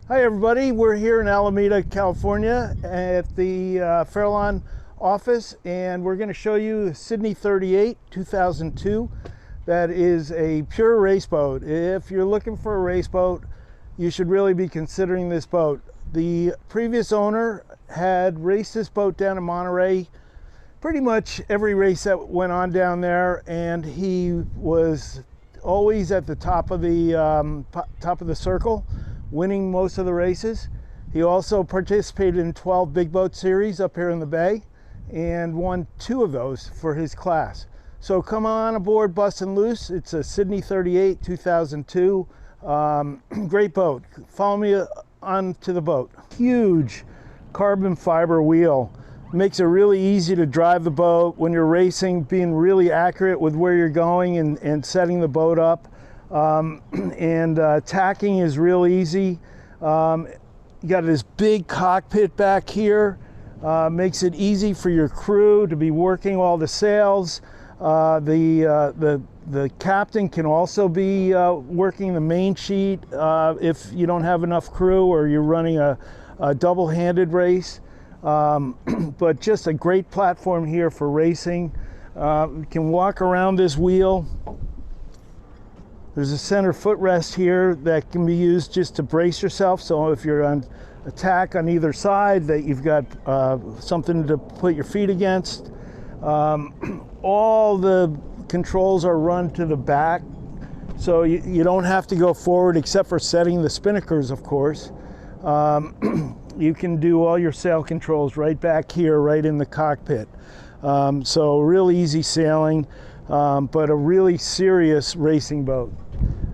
Hi everybody, we're here in Alameda, California at the Fairlawn office, and we're going to show you Sidney 38 2002. That is a pure race boat. If you're looking for a race boat, you should really be considering this boat. The previous owner had raced this boat down in Monterey pretty much every race that went on down there, and he was always at the top of the circle, winning most of the races. He also participated in 12 big boat series up here in the bay and won 2 of those for his class. So come on aboard Bustin' Loose. It's a Sidney 38 2002. Great boat. Follow me on to the boat. Huge carbon fiber wheel. Makes it really easy to drive the boat when you're racing, being really accurate with where you're going and setting the boat up. Tacking is real easy. You got this big cockpit back here. Makes it easy for your crew to be working all the sails. The captain can also be working the main sheet if you don't have enough crew or you're running a double-handed race. But just a great platform here for racing. You can walk around this wheel. There's a center footrest here that can be used just to brace yourself. So if you're on attack on either side, that you've got something to put your feet against. All the controls are run to the back, so you don't have to go forward except for setting the spinnakers, of course. You can do all your sail controls right back here, right in the cockpit. So real easy sailing, but a really serious racing boat.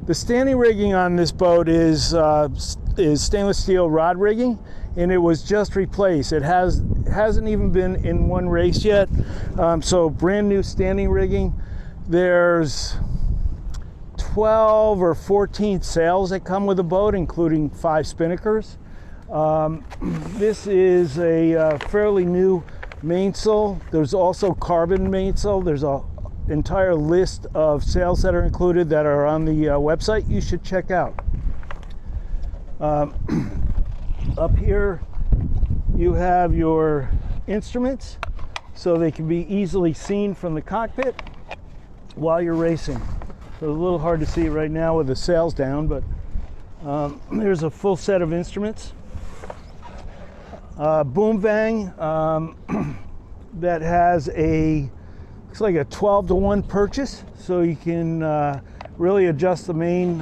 The standing rigging on this boat is stainless steel rod rigging, and it was just replaced. It hasn't even been in one race yet, so brand new standing rigging. There's 12 or 14 sails that come with the boat, including 5 spinnakers. This is a fairly new mainsail. There's also carbon mainsail. There's an entire list of sails that are included that are on the website you should check out. Up here you have your instruments, so they can be easily seen from the cockpit while you're racing. So it's a little hard to see right now with the sails down, but there's a full set of instruments. Boom vang that has looks like a 12-to-1 purchase, so you can really adjust the main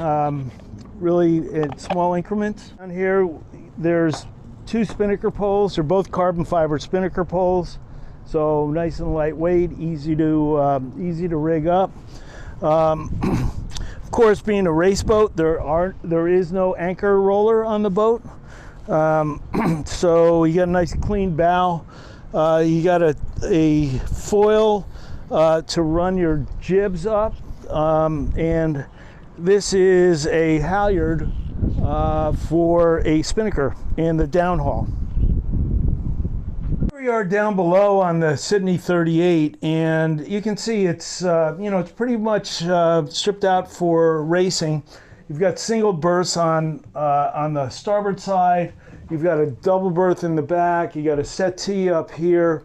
really in small increments. Down here there's 2 spinnaker poles. They're both carbon fiber spinnaker poles, so nice and lightweight, easy to rig up. Of course, being a race boat, there is no anchor roller on the boat. So you got a nice clean bow. You got a foil to run your jibs up, and this is a halyard for a spinnaker and the downhaul. Here we are down below on the Sidney 38, and you can see it's it's pretty much stripped out for racing. You've got single berths on the starboard side. You've got a double berth in the back. You got a settee up here.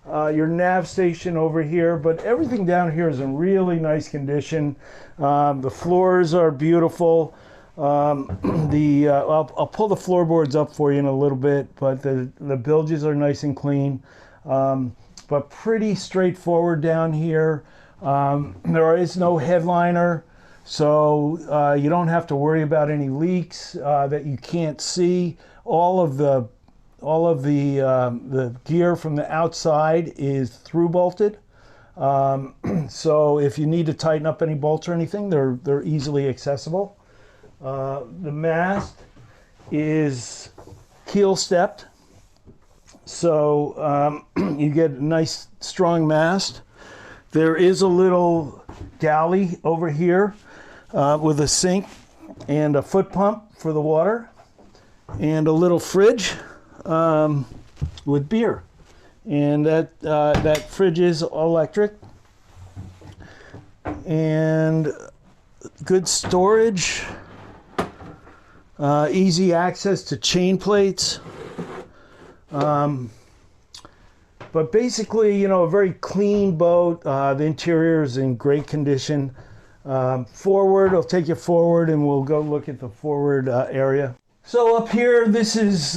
Your nav station over here, but everything down here is in really nice condition. The floors are beautiful. I'll pull the floorboards up for you in a little bit, but the bilges are nice and clean. But pretty straightforward down here. There is no headliner, so you don't have to worry about any leaks that you can't see. All of the gear from the outside is through bolted. So if you need to tighten up any bolts or anything, they're easily accessible. The mast is keel stepped, so you get a nice strong mast. There is a little galley over here with a sink and a foot pump for the water, and a little fridge with beer, and that fridge is electric, and good storage Easy access to chain plates. But basically, you know, a very clean boat. The interior is in great condition. Forward, I'll take you forward and we'll go look at the forward area. So up here, this is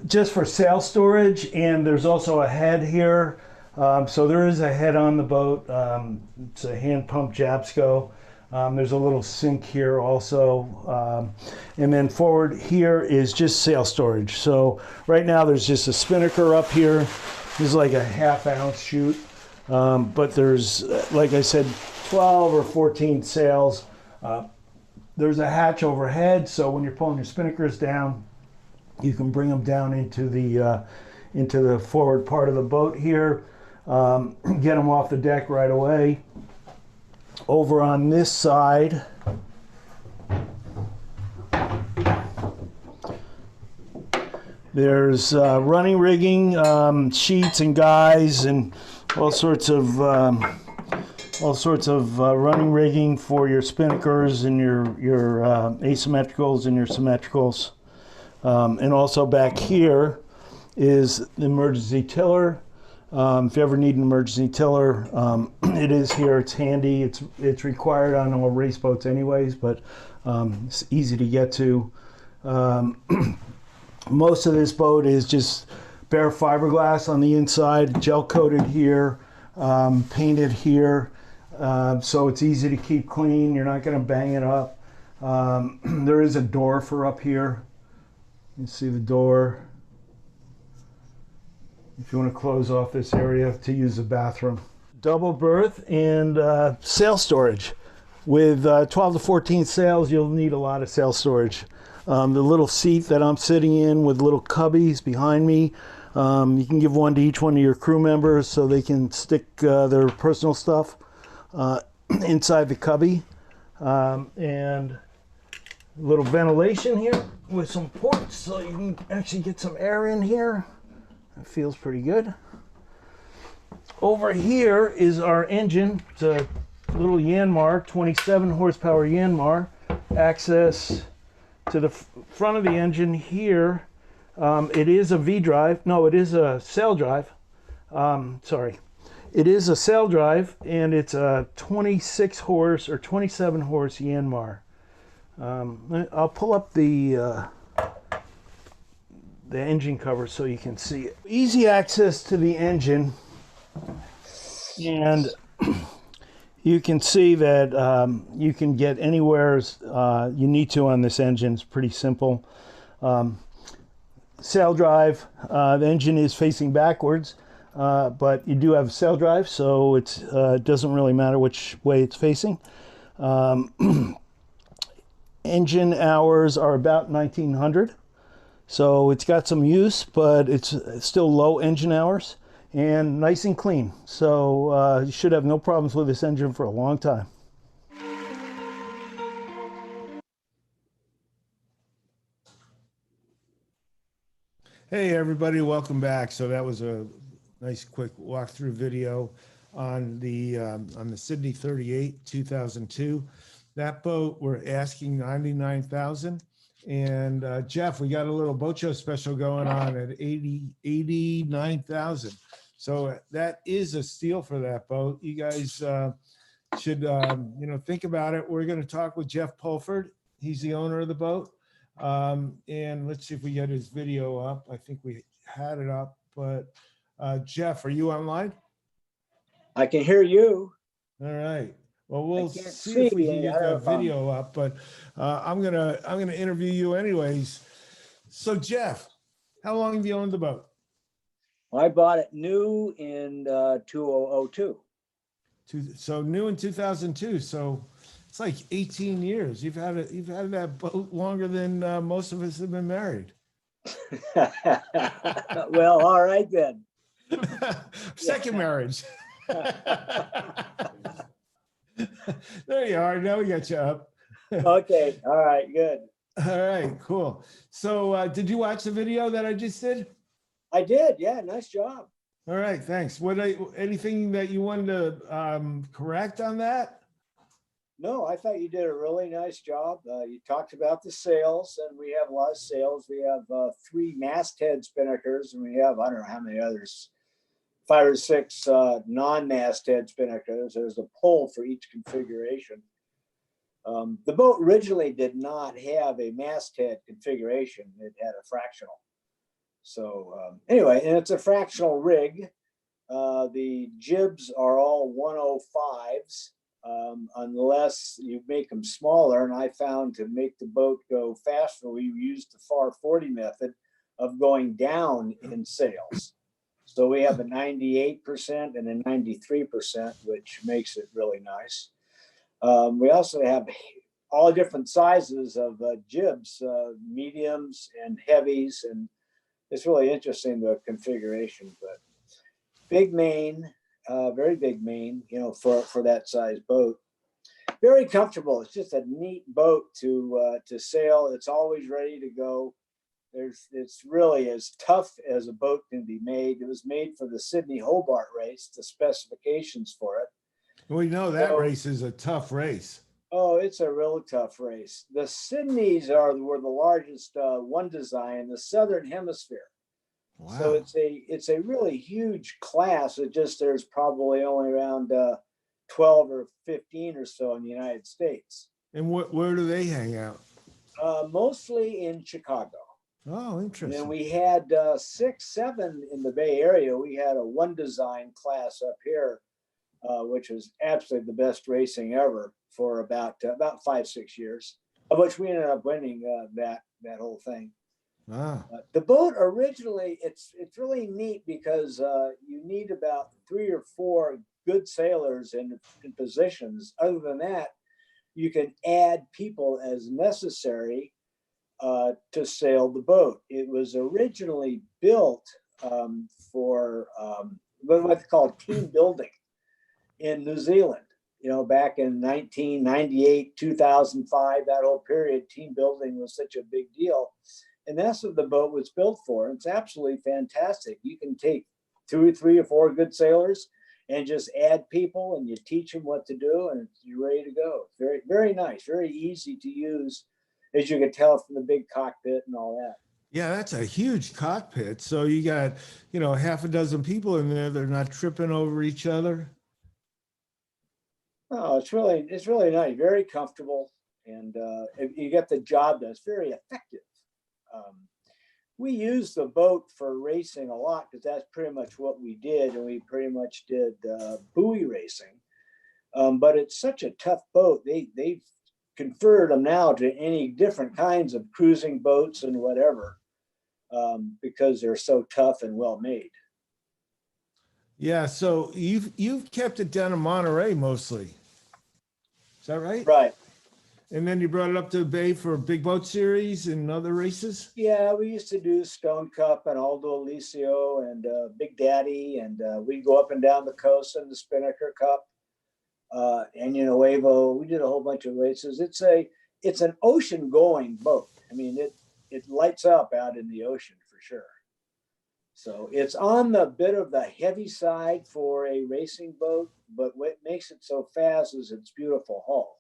just for sail storage, and there's also a head here. So there is a head on the boat. It's a hand pump Japsco. There's a little sink here also. And then forward here is just sail storage. So right now there's just a spinnaker up here. This is like a ½ ounce chute. But there's, like I said, 12 or 14 sails. There's a hatch overhead, so when you're pulling your spinnakers down, you can bring them down into the forward part of the boat here. Get them off the deck right away. Over on this side, there's running rigging, sheets and guys, and all sorts of running rigging for your spinnakers and your asymmetricals and your symmetricals. And also back here is the emergency tiller. If you ever need an emergency tiller, it is here. It's handy. It's required on all race boats anyways, but it's easy to get to. Most of this boat is just bare fiberglass on the inside, gel coated here, painted here. So it's easy to keep clean. You're not going to bang it up. There is a door for up here. You see the door. If you want to close off this area to use the bathroom. Double berth and sail storage. With 12 to 14 sails, you'll need a lot of sail storage. The little seat that I'm sitting in with little cubbies behind me, you can give one to each one of your crew members so they can stick their personal stuff inside the cubby. And a little ventilation here with some ports so you can actually get some air in here. It feels pretty good. Over here is our engine. It's a little Yanmar, 27 horsepower Yanmar. Access to the front of the engine here. It is a V-drive. No, it is a sail drive. Sorry. It is a sail drive, and it's a 26 horse or 27 horse Yanmar. I'll pull up the engine cover so you can see it. Easy access to the engine, and you can see that you can get anywhere you need to on this engine. It's pretty simple. Sail drive, the engine is facing backwards, but you do have a sail drive, so it doesn't really matter which way it's facing. Engine hours are about 1900. So it's got some use, but it's still low engine hours and nice and clean. So you should have no problems with this engine for a long time. Hey everybody, welcome back. So that was a nice quick walkthrough video on the Sidney 38 2002. That boat we're asking $99,000. And Jeff, we got a little boat show special going on at $89,000. So that is a steal for that boat. You guys should think about it. We're going to talk with Jeff Pulford. He's the owner of the boat. And let's see if we get his video up. I think we had it up, but Jeff, are you online? I can hear you. All right. Well, we'll see if we can get that video up, but I'm gonna interview you anyways. So Jeff, how long have you owned the boat? Well, I bought it new in 2002. So new in 2002. So it's like 18 years. You've had that boat longer than most of us have been married. Well, all right then. Second marriage. There you are. Now we got you up. Okay. All right. Good. All right. Cool. So did you watch the video that I just did? I did. Yeah. Nice job. All right. Thanks. Anything that you wanted to correct on that? No, I thought you did a really nice job. You talked about the sails, and we have a lot of sails. We have 3 masthead spinnakers, and we have, I don't know how many others, 5 or 6 non-masthead spinnakers. There's a pole for each configuration. The boat originally did not have a masthead configuration. It had a fractional. So anyway, and it's a fractional rig. The jibs are all 105s. Unless you make them smaller. And I found to make the boat go faster, we used the FAR 40 method of going down in sails. So we have a 98% and a 93%, which makes it really nice. We also have all different sizes of jibs, mediums and heavies, and it's really interesting, the configuration. But big main, very big main, for that size boat. Very comfortable. It's just a neat boat to sail. It's always ready to go. It's really as tough as a boat can be made. It was made for the Sidney Hobart race, the specifications for it. We know that race is a tough race. Oh, it's a real tough race. The Sidneys were the largest one design in the Southern Hemisphere. Wow. So it's a really huge class. There's probably only around 12 or 15 or so in the United States. And where do they hang out? Mostly in Chicago. Oh, interesting. And then we had 6, 7 in the Bay Area. We had a one design class up here, which was absolutely the best racing ever for about 5, 6 years, of which we ended up winning that whole thing. Ah. The boat originally, it's really neat because you need about 3 or 4 good sailors in positions. Other than that, you can add people as necessary to sail the boat. It was originally built for what they call team building in New Zealand. Back in 1998, 2005, that whole period, team building was such a big deal. And that's what the boat was built for. It's absolutely fantastic. You can take 2 or 3 or 4 good sailors and just add people, and you teach them what to do, and you're ready to go. It's very, very nice, very easy to use, as you can tell from the big cockpit and all that. Yeah, that's a huge cockpit. So you got, half a dozen people in there. They're not tripping over each other. Oh, it's really nice, very comfortable, and you get the job done. It's very effective. We use the boat for racing a lot because that's pretty much what we did, and we pretty much did buoy racing. But it's such a tough boat. They've converted them now to any different kinds of cruising boats and whatever, because they're so tough and well made. Yeah, so you've kept it down in Monterey mostly. Is that right? Right. And then you brought it up to the Bay for Big Boat Series and other races? Yeah, we used to do Stone Cup and Aldo Alicio and Big Daddy, and we'd go up and down the coast in the Spinnaker Cup, Año Nuevo. We did a whole bunch of races. It's an ocean-going boat. I mean, it lights up out in the ocean for sure. So it's on the bit of the heavy side for a racing boat, but what makes it so fast is its beautiful hull.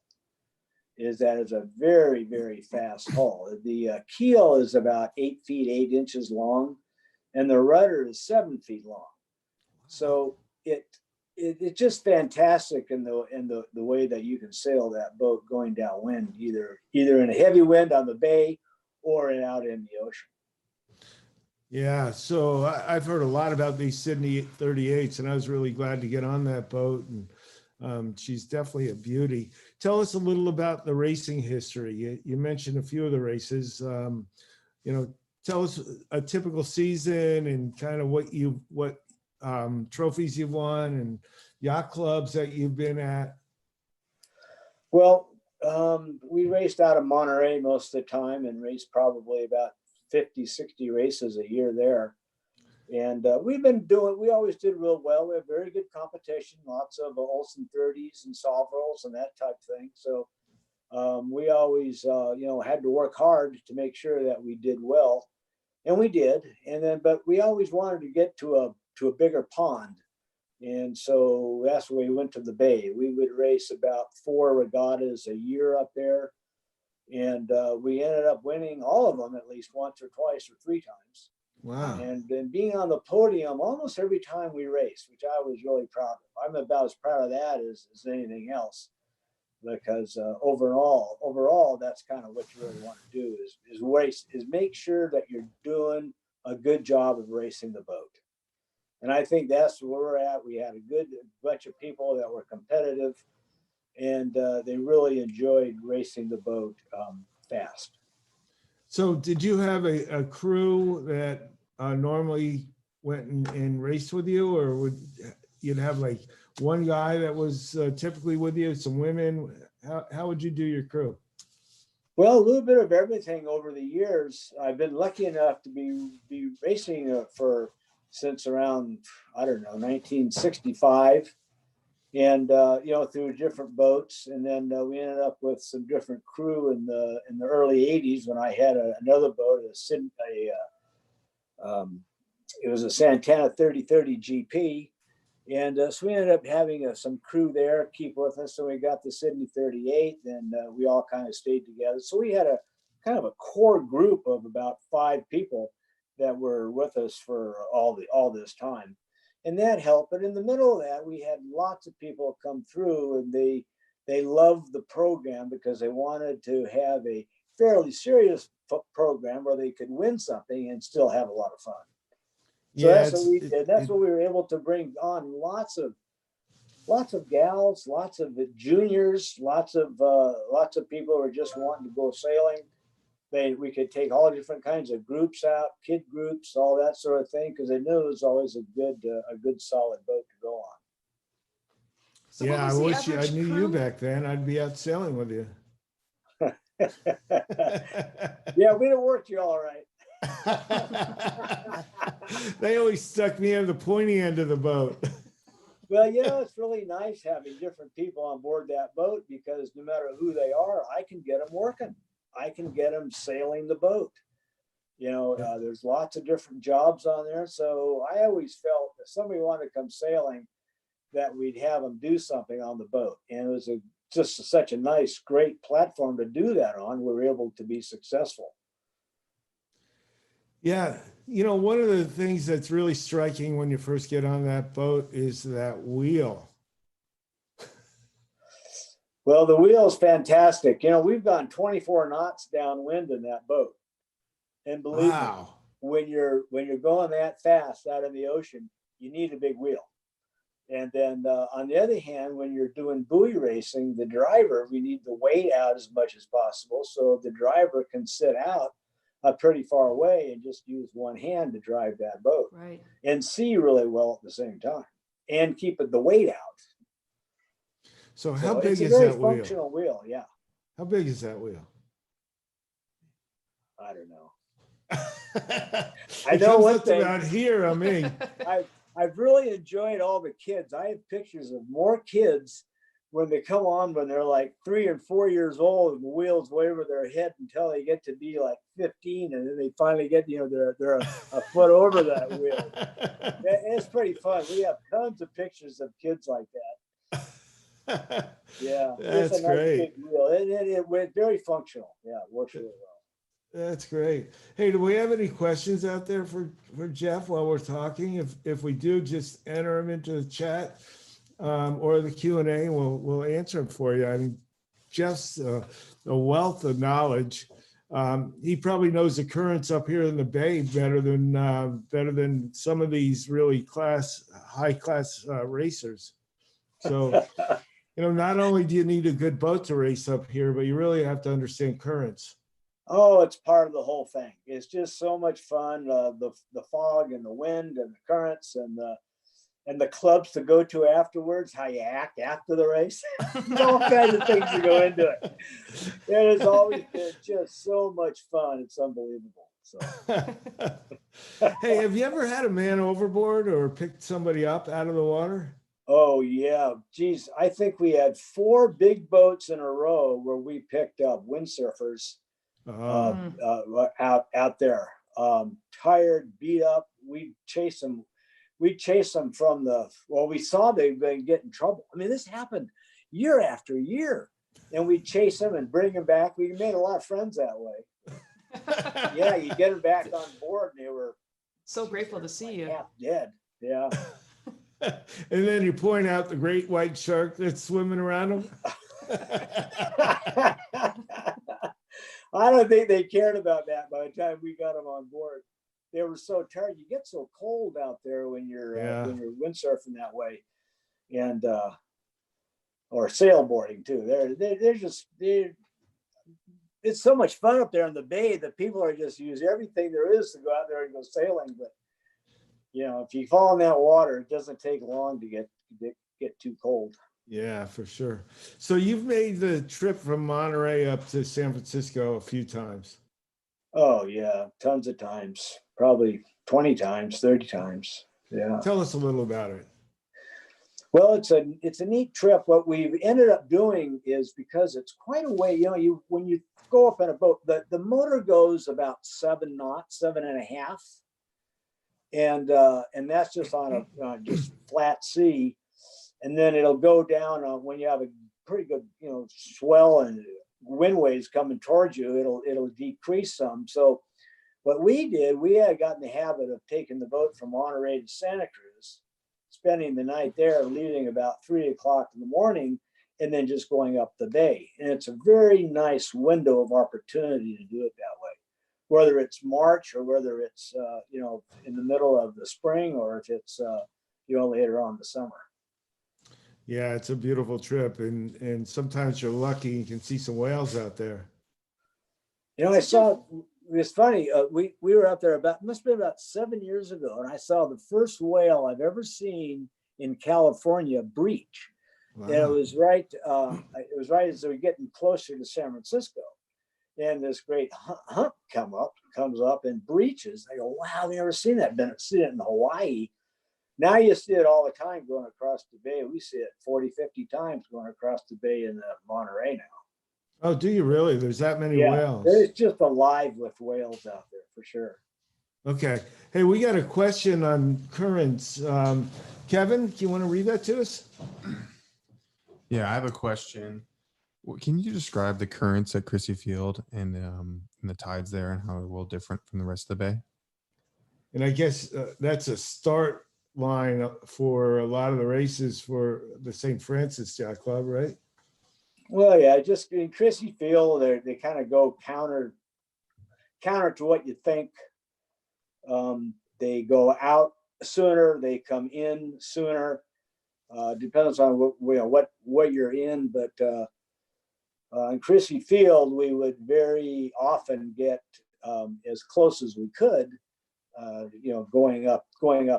Is that it's a very, very fast hull. The keel is about 8 feet 8 inches long, and the rudder is 7 feet long. So it's just fantastic in the way that you can sail that boat going downwind, either in a heavy wind on the bay or out in the ocean. Yeah, so I've heard a lot about these Sidney 38s, and I was really glad to get on that boat. And she's definitely a beauty. Tell us a little about the racing history. You mentioned a few of the races. Tell us a typical season and kind of what trophies you've won and yacht clubs that you've been at. Well, we raced out of Monterey most of the time and raced probably about 50, 60 races a year there. And we always did real well. We have very good competition, lots of Olsen 30s and Sovereigns and that type of thing. So we always, had to work hard to make sure that we did well, and we did. But we always wanted to get to a bigger pond. And so that's when we went to the Bay. We would race about 4 regattas a year up there. And we ended up winning all of them at least once or twice or 3 times. Wow. And then being on the podium almost every time we raced, which I was really proud of. I'm about as proud of that as anything else, because overall, that's kind of what you really want to do is race, is make sure that you're doing a good job of racing the boat. And I think that's where we're at. We had a good bunch of people that were competitive, and they really enjoyed racing the boat fast. So did you have a crew that normally went and raced with you, or would you'd have like one guy that was typically with you, some women? How would you do your crew? Well, a little bit of everything over the years. I've been lucky enough to be racing since around, I don't know, 1965. And through different boats, and then we ended up with some different crew in the early '80s when I had another boat, it was a Santana 3030 GP, and so we ended up having some crew there keep with us. So we got the Sidney 38, and we all kind of stayed together. So we had a kind of a core group of about 5 people that were with us for all this time. And that helped. But in the middle of that, we had lots of people come through, and they loved the program because they wanted to have a fairly serious program where they could win something and still have a lot of fun. So Yeah, that's what we did. That's what we were able to bring on. Lots of gals, lots of juniors, lots of people who are just wanting to go sailing. We could take all different kinds of groups out, kid groups, all that sort of thing, because they knew it was always a good solid boat to go on. So yeah, I wish I knew crew? you back then. I'd be out sailing with you. Yeah, we'd have worked you all right. They always stuck me in the pointy end of the boat. Well, it's really nice having different people on board that boat, because no matter who they are, I can get them working. I can get them sailing the boat. There's lots of different jobs on there. So I always felt if somebody wanted to come sailing, that we'd have them do something on the boat. And it was just such a nice, great platform to do that on. We were able to be successful. Yeah, one of the things that's really striking when you first get on that boat is that wheel. Well, the wheel is fantastic. We've gone 24 knots downwind in that boat. And believe me, when you're going that fast out in the ocean, you need a big wheel. And then on the other hand, when you're doing buoy racing, the driver, we need the weight out as much as possible. So the driver can sit out pretty far away and just use one hand to drive that boat. Right. And see really well at the same time and keep the weight out. So how big is that wheel? It's a very functional wheel, yeah. How big is that wheel? I don't know. I know one thing out here. I mean, I've really enjoyed all the kids. I have pictures of more kids when they come on when they're like 3 and 4 years old, and the wheels way over their head until they get to be like 15, and then they finally get they're a foot over that wheel. It's pretty fun. We have tons of pictures of kids like that. Yeah, that's it's a nice great. big wheel. It went very functional. Yeah, it works really well. That's great. Hey, do we have any questions out there for Jeff while we're talking? If we do, just enter them into the chat or the Q&A. We'll answer them for you. I mean, Jeff's a wealth of knowledge. He probably knows the currents up here in the Bay better than some of these really high class racers. So, not only do you need a good boat to race up here, but you really have to understand currents. Oh, it's part of the whole thing. It's just so much fun. The fog and the wind and the currents and the clubs to go to afterwards, how you act after the race. All kinds of things that go into it. It has always been just so much fun. It's unbelievable. So. Hey, have you ever had a man overboard or picked somebody up out of the water? Oh, yeah. Geez, I think we had 4 big boats in a row where we picked up windsurfers out there. Tired, beat up. We chased them. we chase them from we saw they've been getting in trouble. I mean, this happened year after year. And we chase them and bring them back. We made a lot of friends that way. Yeah, you get them back on board and they were So grateful to see you. half dead. Yeah. And then you point out the great white shark that's swimming around them. I don't think they cared about that by the time we got them on board. They were so tired. You get so cold out there when you're windsurfing that way, and or sailboarding too. It's so much fun up there in the bay that people are just use everything there is to go out there and go sailing. But you know, if you fall in that water, it doesn't take long to get too cold. Yeah, for sure. So you've made the trip from Monterey up to San Francisco a few times. Oh yeah, tons of times, probably 20 times, 30 times. Yeah. Tell us a little about it. Well, it's a neat trip. What we've ended up doing is, because it's quite a way, you know, when you go up in a boat, the motor goes about 7 knots, 7.5. And that's just on a just flat sea. And then it'll go down when you have a pretty good, you know, swell and wind waves coming towards you, it'll decrease some. So what we did, we had gotten the habit of taking the boat from Monterey to Santa Cruz, spending the night there, leaving about 3 o'clock in the morning, and then just going up the bay. And it's a very nice window of opportunity to do it that way, whether it's March or whether it's, you know, in the middle of the spring, or if it's, you know, later on in the summer. Yeah, it's a beautiful trip, and sometimes you're lucky you can see some whales out there. You know, it's funny, we were out there must have been about 7 years ago, and I saw the first whale I've ever seen in California breach. Wow. And it was right as we were getting closer to San Francisco. And this great hump comes up and breaches. I go, wow, I've never seen that. Been seen it in Hawaii. Now you see it all the time going across the bay. We see it 40, 50 times going across the bay in Monterey now. Oh, do you really? There's that many whales? It's just alive with whales out there for sure. Okay. Hey, we got a question on currents. Kevin, do you want to read that to us? Yeah, I have a question. Can you describe the currents at Crissy Field and the tides there and how they're a little different from the rest of the bay? And I guess that's a start line for a lot of the races for the St. Francis Yacht Club, right? Well, yeah, just in Crissy Field, they kind of go counter to what you think. They go out sooner, they come in sooner. Depends on what you're in, but in Crissy Field, we would very often get as close as we could, you know, going up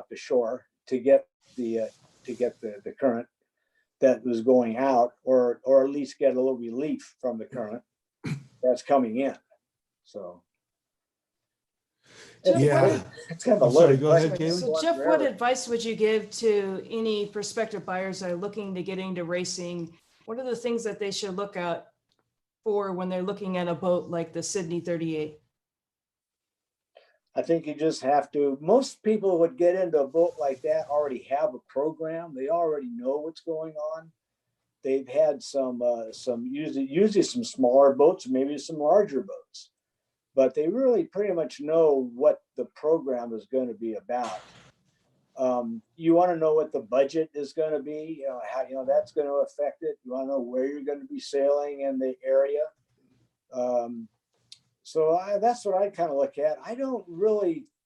the shore to get the current that was going out, or at least get a little relief from the current that's coming in. So yeah, it's kind of a sorry, loaded go ahead, question. Geli. So Jeff, what advice would you give to any prospective buyers that are looking to get into racing? What are the things that they should look out for when they're looking at a boat like the Sidney 38? I think you just have to, most people would get into a boat like that already have a program. They already know what's going on. They've had some usually some smaller boats, maybe some larger boats, but they really pretty much know what the program is going to be about. You want to know what the budget is going to be, you know, how, you know, that's going to affect it. You want to know where you're going to be sailing in the area. So that's what I kind of look at.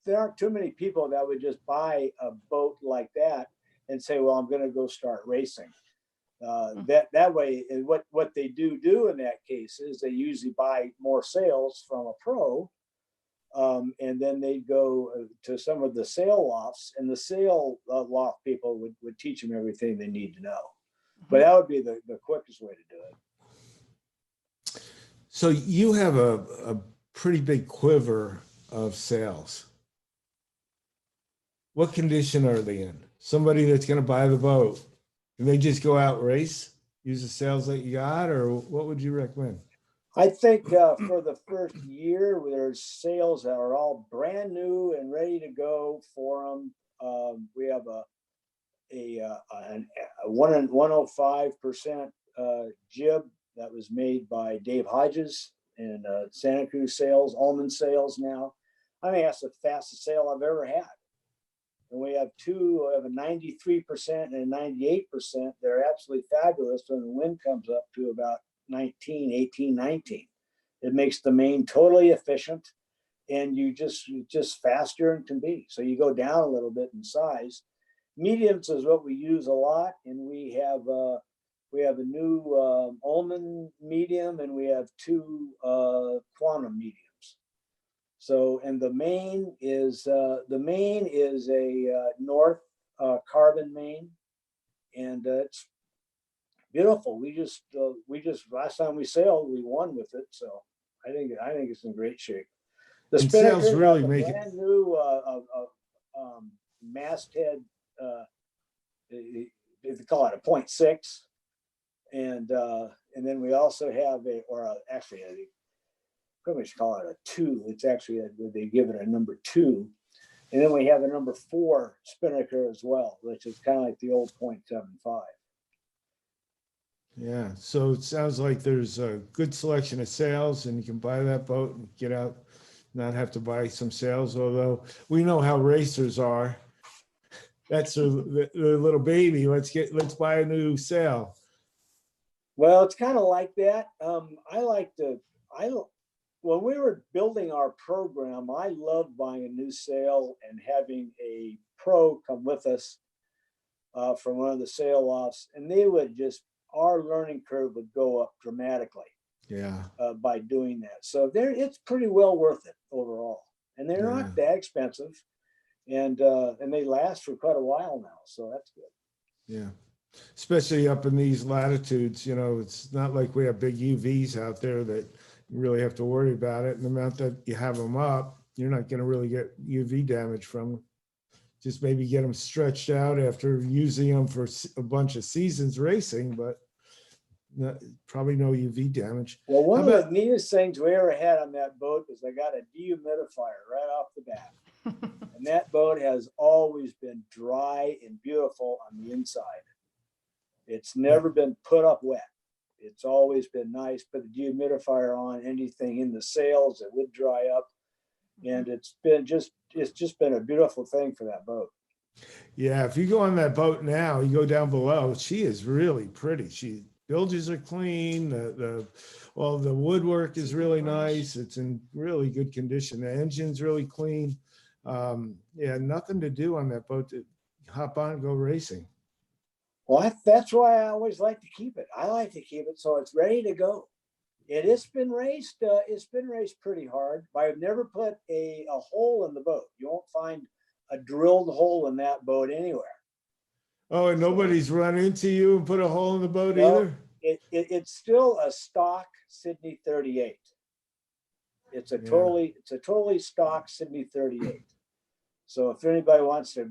There aren't too many people that would just buy a boat like that and say, well, I'm going to go start racing. That way, what they do in that case is they usually buy more sails from a pro, and then they go to some of the sail lofts, and the sail loft people would teach them everything they need to know. But that would be the quickest way to do it. So you have a pretty big quiver of sails. What condition are they in? Somebody that's going to buy the boat, do they just go out and race, use the sails that you got, or what would you recommend? I think for the first year, there's sails that are all brand new and ready to go for them. We have a 105% jib that was made by Dave Hodges in Santa Cruz sales, Allman sales now. I mean, that's the fastest sale I've ever had. And we have two, we have a 93% and a 98%. They're absolutely fabulous when the wind comes up to about 19, 18, 19. It makes the main totally efficient, and you just faster and can be. So you go down a little bit in size. Mediums is what we use a lot, and we have a new Ullman medium, and we have two quantum mediums. So, and the main is a North carbon main, and it's beautiful. We just last time we sailed, we won with it. So I think it's in great shape. The And spinnaker sales really has a make it- brand new masthead. They call it a 0.6, and then we also have actually I think probably should call it a 2. It's actually they give it a number 2, and then we have a number 4 spinnaker as well, which is kind of like the old 0.75. Yeah, so it sounds like there's a good selection of sails, and you can buy that boat and get out, not have to buy some sails, although we know how racers are. That's their little baby. Let's buy a new sail. Well, it's kind of like that. When we were building our program, I loved buying a new sail and having a pro come with us from one of the sail offs, and our learning curve would go up dramatically. Yeah. By doing that. So it's pretty well worth it overall. And they're not that expensive. And they last for quite a while now. So that's good. Yeah. Especially up in these latitudes, it's not like we have big UVs out there that you really have to worry about it. And the amount that you have them up, you're not going to really get UV damage from them. Just maybe get them stretched out after using them for a bunch of seasons racing, but probably no UV damage. Well, one of the neatest things we ever had on that boat is I got a dehumidifier right off the bat. And that boat has always been dry and beautiful on the inside. It's never been put up wet. It's always been nice. Put the dehumidifier on anything in the sails, it would dry up. And it's just been a beautiful thing for that boat. Yeah, if you go on that boat now, you go down below, she is really pretty. Bilges are clean. All the woodwork is really nice. It's in really good condition. The engine's really clean. Nothing to do on that boat to hop on and go racing. Well, that's why I always like to keep it. I like to keep it so it's ready to go. It's been raced. It's been raced pretty hard. But I've never put a hole in the boat. You won't find a drilled hole in that boat anywhere. Oh, and nobody's run into you and put a hole in the boat either? It's still a stock Sidney 38. It's a totally stock Sidney 38. So if anybody wants to,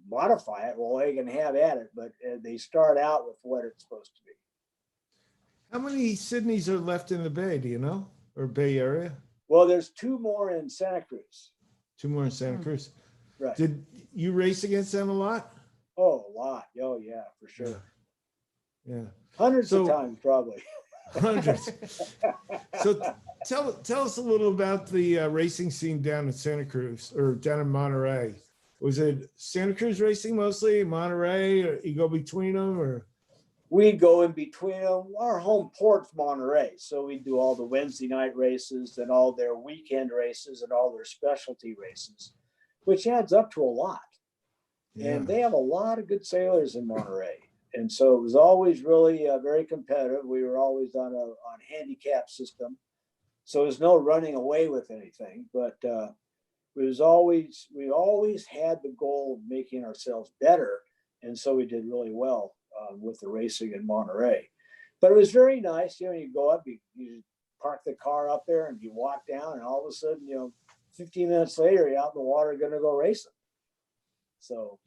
modify it, well, they can have at it, but they start out with what it's supposed to be. How many Sidneys are left in the Bay, do you know? Or Bay Area? Well, there's 2 more in Santa Cruz. 2 more in Santa Cruz. Right. Did you race against them a lot? Oh, a lot. Oh, yeah, for sure. Yeah. Hundreds of times, probably. Hundreds. So tell us a little about the racing scene down in Santa Cruz or down in Monterey. Was it Santa Cruz racing mostly, Monterey, or you go between them, or? We go in between them. Our home port's Monterey, so we do all the Wednesday night races and all their weekend races and all their specialty races, which adds up to a lot. Yeah. And they have a lot of good sailors in Monterey. And so it was always really very competitive. We were always on handicap system. So there's no running away with anything, but we always had the goal of making ourselves better. And so we did really well with the racing in Monterey. But it was very nice. You go up, you park the car up there and you walk down, and all of a sudden, 15 minutes later, you're out in the water going to go racing. So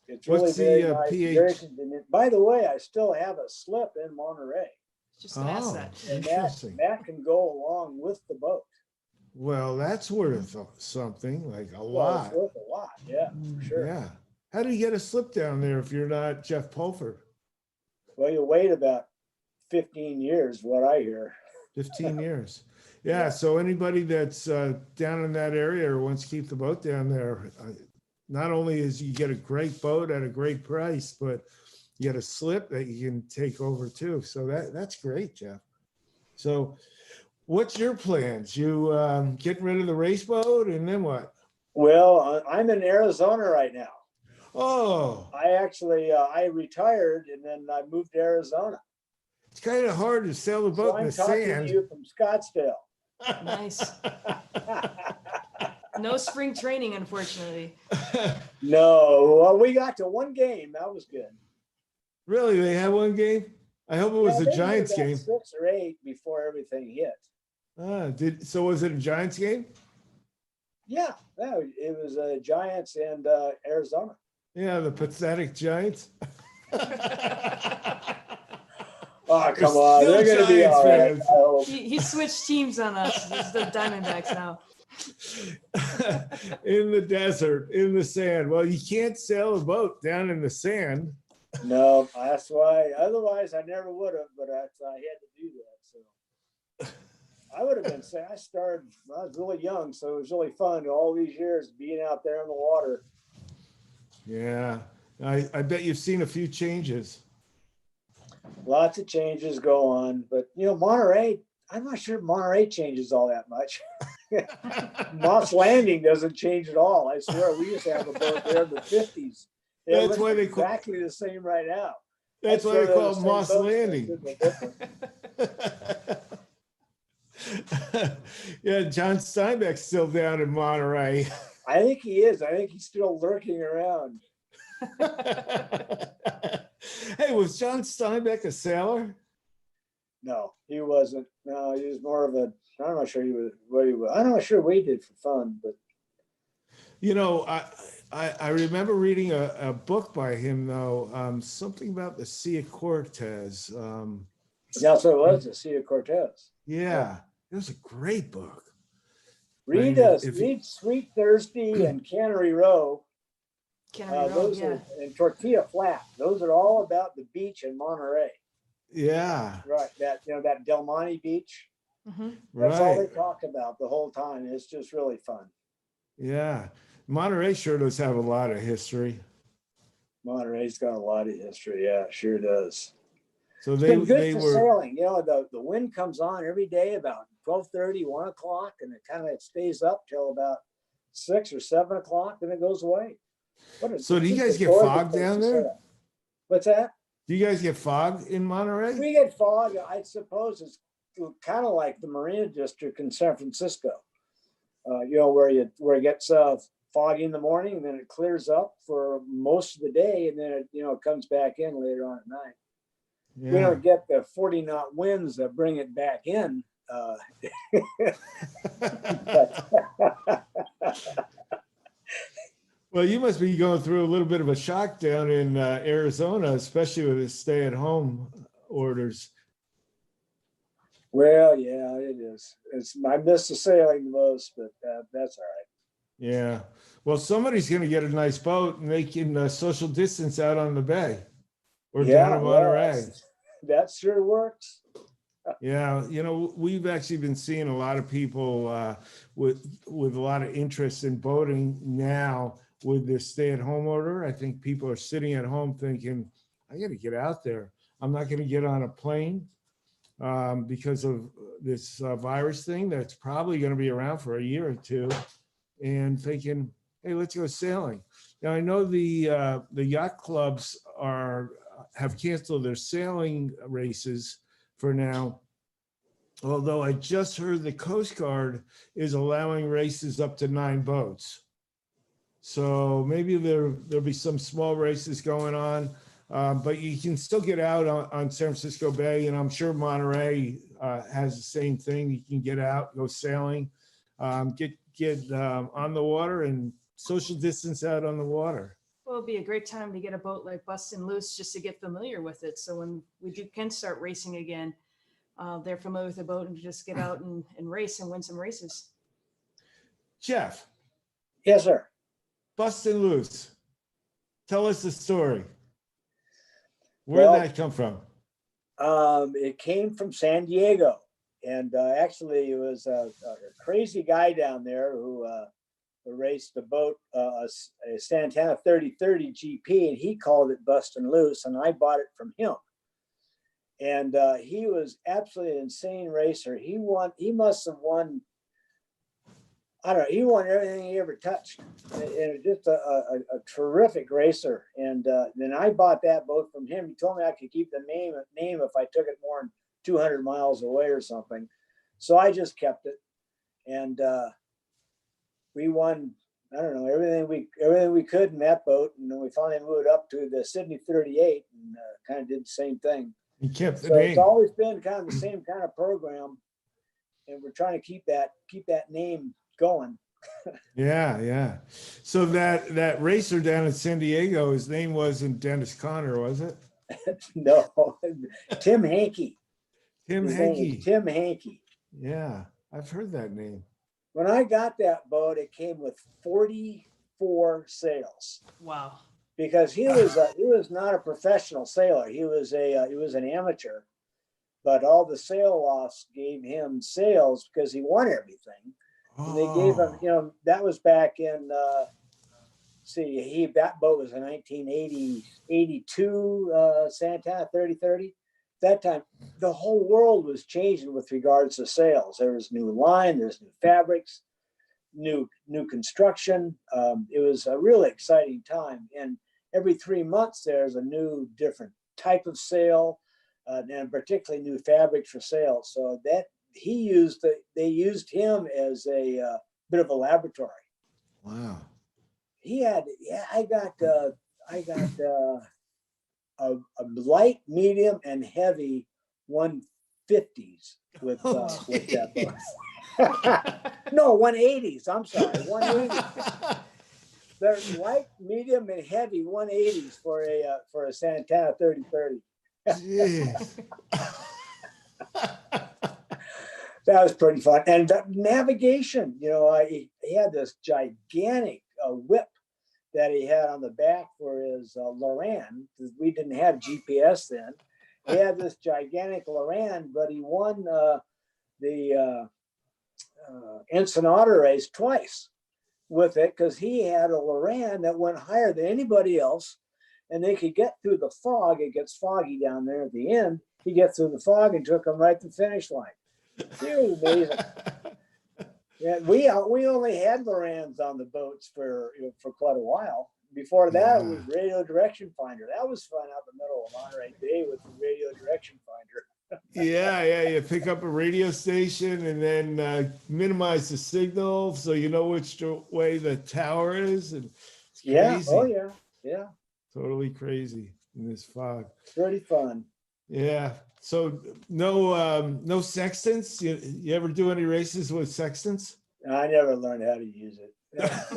it's really very nice, very convenient. By the way, I still have a slip in Monterey. Just ask that. And that can go along with the boat. Well, that's worth something, like a Well, it's lot. worth a lot. Yeah, for sure. Yeah. How do you get a slip down there if you're not Jeff Pulford? Well, you wait about 15 years, what I hear. 15 years. Yeah. Yeah. So anybody that's down in that area or wants to keep the boat down there, not only is you get a great boat at a great price, but you get a slip that you can take over too. So that's great, Jeff. So what's your plans? You getting rid of the race boat and then what? Well, I'm in Arizona right now. Oh, I actually I retired and then I moved to Arizona. it's kind of hard to sail the So boat in I'm the talking to sand. you from Scottsdale. Nice. No spring training, unfortunately. No, well, we got to one game. That was good. Really? They had one game? I hope it was Yeah, the they had Giants about game. 6 or 8 before everything hit. So was it a Giants game? Yeah, no, it was Giants and Arizona. Yeah, the pathetic Giants. Oh, come There's on. still They're going to be Giants all right. fans. I hope. He switched teams on us. He's the Diamondbacks now. In the desert, in the sand. Well, you can't sail a boat down in the sand. No, that's why. Otherwise, I never would have, but I had to do that. So I would have been saying, I started, I was really young, so it was really fun all these years being out there in the water. Yeah, I bet you've seen a few changes. Lots of changes go on, but Monterey, I'm not sure Monterey changes all that much. Moss Landing doesn't change at all. I swear, we used to have a boat there in the 50s. It That's looks why they exactly the same right now. That's why they call it Moss Landing. Yeah, John Steinbeck's still down in Monterey. I think he is. I think he's still lurking around. Hey, was John Steinbeck a sailor? No, he wasn't. No, he was more of a. I'm not sure he was what he was. I'm not sure what he did for fun, but I remember reading a book by him though, something about the Sea of Cortez. that's what it was. The Sea of Cortez. Yeah, it was a great book. Read read Sweet Thirsty and Cannery Row. Cannery Row, Those yeah. are, and Tortilla Flat. Those are all about the beach in Monterey. Yeah, Right. That Del Monte Beach. Mm-hmm. That's all they right. talk about the whole time. It's just really fun. Yeah, Monterey sure does have a lot of history. Monterey's got a lot of history. Yeah, it sure does. So It's they been good they for were sailing. The wind comes on every day about 12:30, 1 o'clock, and it kind of stays up till about 6 or 7 o'clock, then it goes away. So do you guys get gorgeous fog place down to there? sail. What's that? Do you guys get fog in Monterey? We get fog. I suppose it's kind of like the Marina District in San Francisco. Where it gets foggy in the morning, and then it clears up for most of the day, and then it comes back in later on at night. We Yeah. don't get the 40-knot winds that bring it back in. Well, you must be going through a little bit of a shock down in Arizona, especially with the stay-at-home orders. Well, yeah, it is. I miss the sailing the most, but that's all right. Yeah. Well, somebody's going to get a nice boat and they can social distance out on the bay or down in Monterey. That sure works. Yeah, we've actually been seeing a lot of people with a lot of interest in boating now with this stay-at-home order. I think people are sitting at home thinking, I got to get out there. I'm not going to get on a plane because of this virus thing that's probably going to be around for a year or two, and thinking, hey, let's go sailing. Now I know the yacht clubs have canceled their sailing races for now. Although I just heard the Coast Guard is allowing races up to 9 boats. So maybe there'll be some small races going on, but you can still get out on San Francisco Bay, and I'm sure Monterey has the same thing. You can get out, go sailing, get on the water and social distance out on the water. Well, it'd be a great time to get a boat like Bustin' Loose just to get familiar with it. So when can start racing again, they're familiar with the boat and just get out and race and win some races. Jeff, Yes, sir. busting loose. Tell us the story. Where Well, did that come from? It came from San Diego, and actually, it was a crazy guy down there who raced a boat, a Santana 3030 GP, and he called it Bustin' Loose, and I bought it from him. And he was absolutely an insane racer. He must have won, I don't know, he won everything he ever touched. And just a terrific racer. And then I bought that boat from him. He told me I could keep the name if I took it more than 200 miles away or something. So I just kept it. And we won, I don't know, everything we could in that boat. And then we finally moved up to the Sidney 38 and kind of did the same thing. You kept the So name. it's always been kind of the same kind of program, and we're trying to keep that name going. Yeah. So that racer down in San Diego, his name wasn't Dennis Conner, was it? No, Tim Hankey. Tim His name is Hankey. Tim Hankey. Yeah, I've heard that name. When I got that boat, it came with 44 sails Wow. because he was not a professional sailor. He was an amateur, but all the sail offs gave him sails because he won everything. And they gave him, that was back in, that boat was a 1982 Santana 3030. That time, the whole world was changing with regards to sails. There was new line, there's new fabrics, new construction. It was a really exciting time. And every 3 months, there's a new, different type of sail, and particularly new fabrics for sails. So that they used him as a bit of a laboratory. Wow. I got a light, medium, and heavy 150s with that boat. No, 180s. I'm sorry, 180s. They're light, medium, and heavy 180s for a Santana 3030. Jeez. That was pretty fun. And navigation, he had this gigantic whip that he had on the back for his Loran. We didn't have GPS then. He had this gigantic Loran, but he won the Ensenada race twice with it because he had a Loran that went higher than anybody else, and they could get through the fog. It gets foggy down there at the end. He gets through the fog and took them right to the finish line. It was amazing. Yeah, we only had Lorans on the boats for quite a while. Before that, it was radio direction finder. That was fun out in the middle of Monterey Bay with the radio direction finder. Yeah. You pick up a radio station and then minimize the signal so you know which way the tower is. And it's crazy. Oh yeah. Totally crazy in this fog. Pretty fun. Yeah. So no sextants. You ever do any races with sextants? I never learned how to use it. That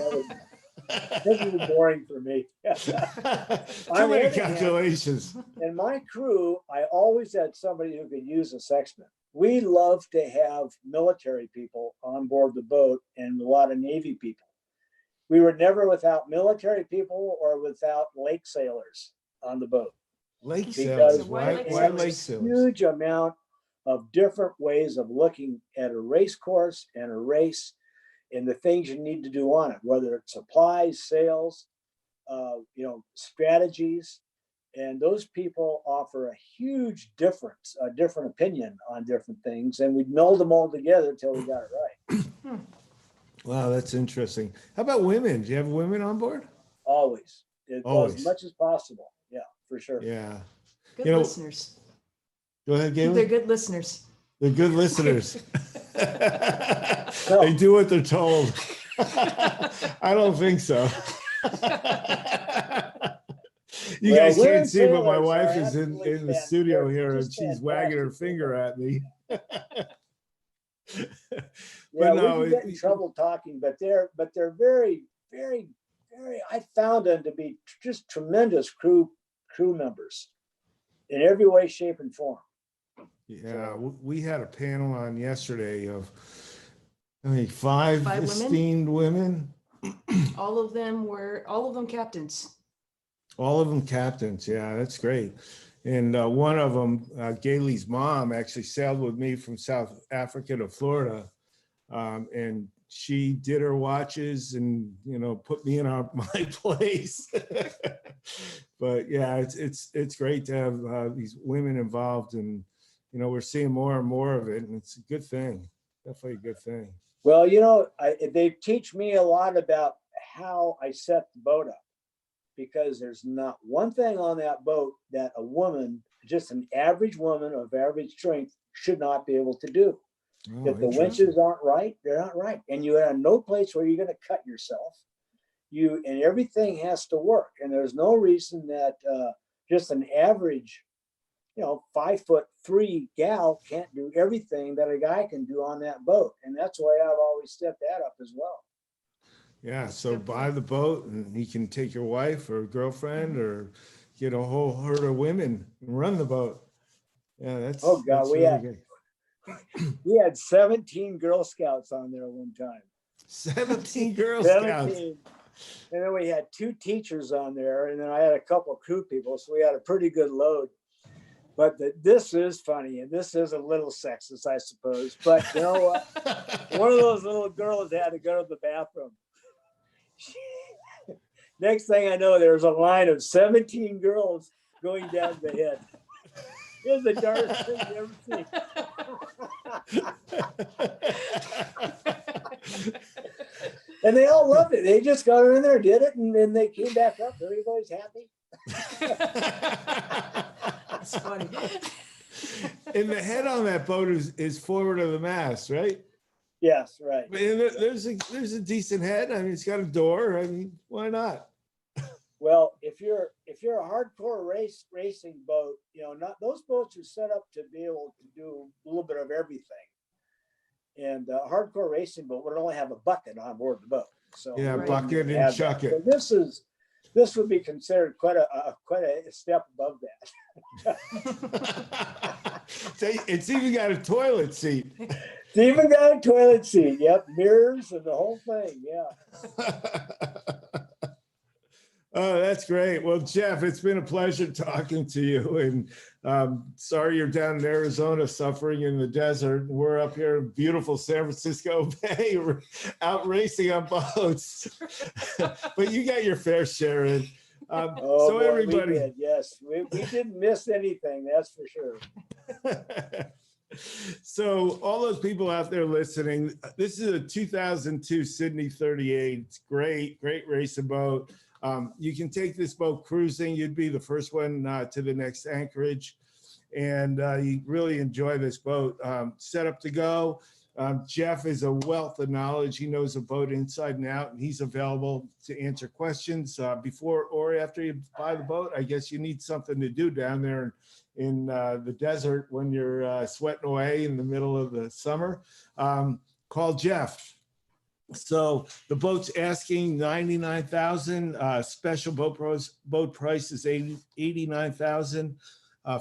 was boring for me. Too many calculations. In my crew, I always had somebody who could use a sextant. We love to have military people on board the boat and a lot of Navy people. We were never without military people or without lake sailors on the boat. Lake sailors. Why lake sailors? Huge amount of different ways of looking at a race course and a race and the things you need to do on it, whether it's supplies, sales, strategies. And those people offer a huge difference, a different opinion on different things. And we meld them all together until we got it right. Wow, that's interesting. How about women? Do you have women on board? Always. Always. As much as possible. Yeah, for sure. Yeah. Good listeners. Go ahead, Geli. They're good listeners. They're good listeners. They do what they're told. I don't think so. You guys can't see, but my wife is in the studio here and she's wagging her finger at me. Yeah, we get in trouble talking, but they're very, very, very. I found them to be just tremendous crew members in every way, shape, and form. Yeah, we had a panel on yesterday of I mean, five Five women? esteemed women, All of them captains. all of them captains. Yeah, that's great. And one of them, Geli's mom, actually sailed with me from South Africa to Florida. And she did her watches and, you know, put me in my place. But yeah, it's great to have these women involved, and, you know, we're seeing more and more of it, and it's a good thing. Definitely a good thing. Well, you know, they teach me a lot about how I set the boat up, because there's not one thing on that boat that a woman, just an average woman of average strength, should not be able to do. Oh, If the interesting. winches aren't right, they're not right. And you have no place where you're going to cut yourself. And everything has to work. And there's no reason that just an average, you know, 5'3" gal can't do everything that a guy can do on that boat. And that's why I've always stepped that up as well. Yeah, so buy the boat and he can take your wife or girlfriend or get a whole herd of women and run the boat. Yeah, that's, Oh, God, that's we really had- good. We had 17 Girl Scouts on there one time. 17 Girl Scouts. 17. And then we had 2 teachers on there, and then I had a couple of crew people, so we had a pretty good load. But this is funny, and this is a little sexist, I suppose. But you know what? One of those little girls had to go to the bathroom. Next thing I know, there was a line of 17 girls going down the head. It was the darkest thing you ever seen. And they all loved it. They just got in there, did it, and then they came back up. Everybody's happy. That's funny. And the head on that boat is forward of the mast, right? Yes, right. And there's a decent head. I mean, it's got a door. I mean, why not? Well, if you're a hardcore racing boat, you know, not those boats are set up to be able to do a little bit of everything. And a hardcore racing boat would only have a bucket on board the boat. So Yeah, Right. bucket and have chuck that. it. So this would be considered quite a step above that. It's even got a toilet seat. It's even got a toilet seat. Yep, mirrors and the whole thing. Yeah. Oh, that's great. Well, Jeff, it's been a pleasure talking to you. And sorry you're down in Arizona suffering in the desert. We're up here in beautiful San Francisco Bay. We're out racing on boats. But you got your fair share in. Oh, So boy, everybody. we did. Yes, we didn't miss anything. That's for sure. So all those people out there listening, this is a 2002 Sidney 38. It's great racing boat. You can take this boat cruising. You'd be the first one to the next anchorage, and you really enjoy this boat. Set up to go. Jeff is a wealth of knowledge. He knows a boat inside and out, and he's available to answer questions before or after you buy the boat. I guess you need something to do down there in the desert when you're sweating away in the middle of the summer. Call Jeff. So the boat's asking $99,000. Special boat price is $89,000.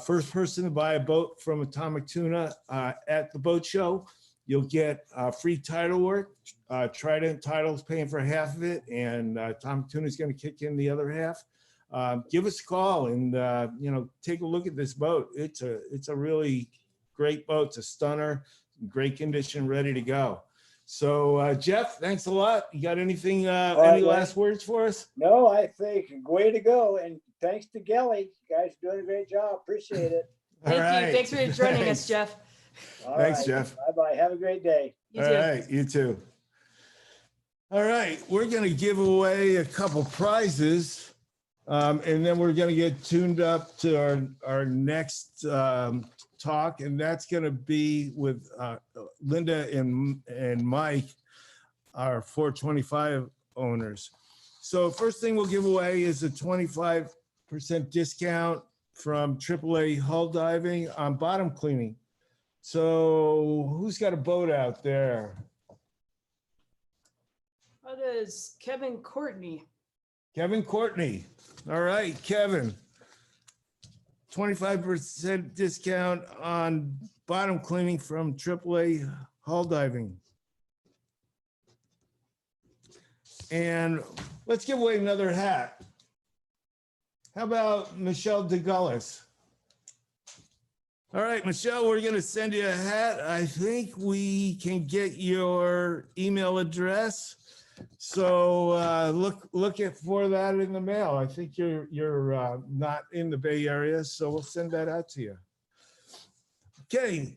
First person to buy a boat from Atomic Tuna at the boat show, you'll get free title work. Trident Title's paying for half of it, and Atomic Tuna is going to kick in the other half. Give us a call and take a look at this boat. It's a really great boat. It's a stunner, great condition, ready to go. So Jeff, thanks a lot. You got anything? Any last words for us? No, I think way to go, and thanks to Geli. You guys are doing a great job. Appreciate it. Thank All right. you. Thanks for joining Thanks. us, Jeff. All Thanks, right. Jeff. Bye-bye. Have a great day. You All too. right, you too. All right, we're going to give away a couple prizes, and then we're going to get tuned up to our next talk, and that's going to be with Linda and Mike, our 425 owners. So first thing we'll give away is a 25% discount from AAA Hull Diving on bottom cleaning. So who's got a boat out there? That is Kevin Courtney. Kevin Courtney. All right, Kevin. 25% discount on bottom cleaning from AAA Hull Diving. And let's give away another hat. How about Michelle DeGullis? All right, Michelle, we're going to send you a hat. I think we can get your email address. So look for that in the mail. I think you're not in the Bay Area, so we'll send that out to you. Okay,